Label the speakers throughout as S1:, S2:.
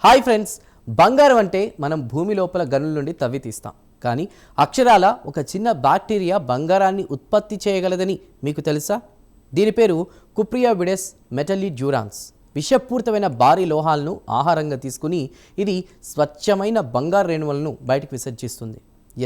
S1: Hi friends, బంగారం అంటే మనం భూమి లోపల గనుల నుండి తవ్వి తీస్తాం. కానీ అక్షరాల ఒక చిన్న బ్యాక్టీరియా బంగారాన్ని ఉత్పత్తి చేయగలదని మీకు తెలుసా? దీని పేరు కుప్రియా విడెస్ మెటల్లిడ్యూరాన్స్. విషపూరితమైన భారీ లోహాలను ఆహారంగా తీసుకుని ఇది స్వచ్ఛమైన బంగారు రేణువులను బయటకు విసర్జిస్తుంది.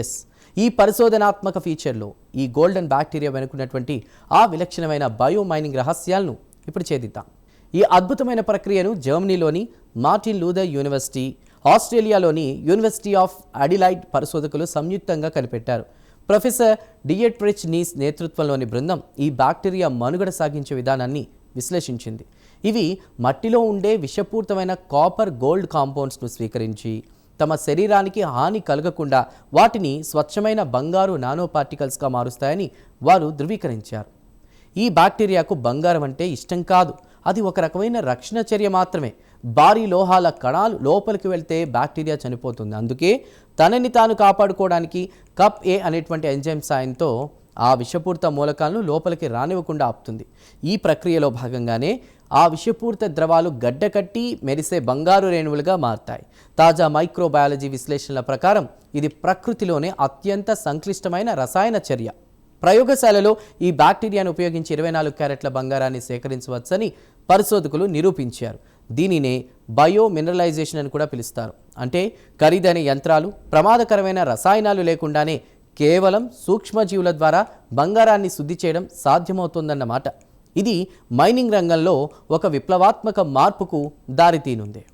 S1: ఎస్, ఈ పరిశోధనాత్మక ఫీచర్లో ఈ గోల్డెన్ బ్యాక్టీరియా వెనుకున్నటువంటి ఆ విలక్షణమైన బయో మైనింగ్ రహస్యాలను ఇప్పుడు ఛేదిద్దాం. ఈ అద్భుతమైన ప్రక్రియను జర్మనీలోని మార్టిన్ లూథర్ యూనివర్సిటీ, ఆస్ట్రేలియాలోని యూనివర్సిటీ ఆఫ్ అడిలైడ్ పరిశోధకులు సంయుక్తంగా కనిపెట్టారు. ప్రొఫెసర్ డియట్రిచ్ నీస్ నేతృత్వంలోని బృందం ఈ బ్యాక్టీరియా మనుగడ సాగించే విధానాన్ని విశ్లేషించింది. ఇవి మట్టిలో ఉండే విషపూరితమైన కాపర్ గోల్డ్ కాంపౌండ్స్ను స్వీకరించి తమ శరీరానికి హాని కలగకుండా వాటిని స్వచ్ఛమైన బంగారు నానో పార్టికల్స్గా మారుస్తాయని వారు ధృవీకరించారు. ఈ బ్యాక్టీరియాకు బంగారం అంటే ఇష్టం కాదు, అది ఒక రకమైన రక్షణ చర్య మాత్రమే. భారీ లోహాల కణాలు లోపలికి వెళ్తే బ్యాక్టీరియా చనిపోతుంది. అందుకే తనని తాను కాపాడుకోవడానికి కప్ ఏ అనేటువంటి ఎంజైమ్ సాయంతో ఆ విషపూరిత మూలకాలను లోపలికి రానివ్వకుండా ఆపుతుంది. ఈ ప్రక్రియలో భాగంగానే ఆ విషపూరిత ద్రవాలు గడ్డకట్టి మెరిసే బంగారు రేణువులుగా మారుతాయి. తాజా మైక్రోబయాలజీ విశ్లేషణల ప్రకారం ఇది ప్రకృతిలోనే అత్యంత సంక్లిష్టమైన రసాయన చర్య. ప్రయోగశాలలో ఈ బ్యాక్టీరియాను ఉపయోగించి 24 క్యారెట్ల బంగారాన్ని సేకరించవచ్చని పరిశోధకులు నిరూపించారు. దీనినే బయో మినరలైజేషన్ అని కూడా పిలుస్తారు. అంటే ఖరీదైన యంత్రాలు, ప్రమాదకరమైన రసాయనాలు లేకుండానే కేవలం సూక్ష్మజీవుల ద్వారా బంగారాన్ని శుద్ధి చేయడం సాధ్యమవుతుందన్నమాట. ఇది మైనింగ్ రంగంలో ఒక విప్లవాత్మక మార్పుకు దారితీనుంది.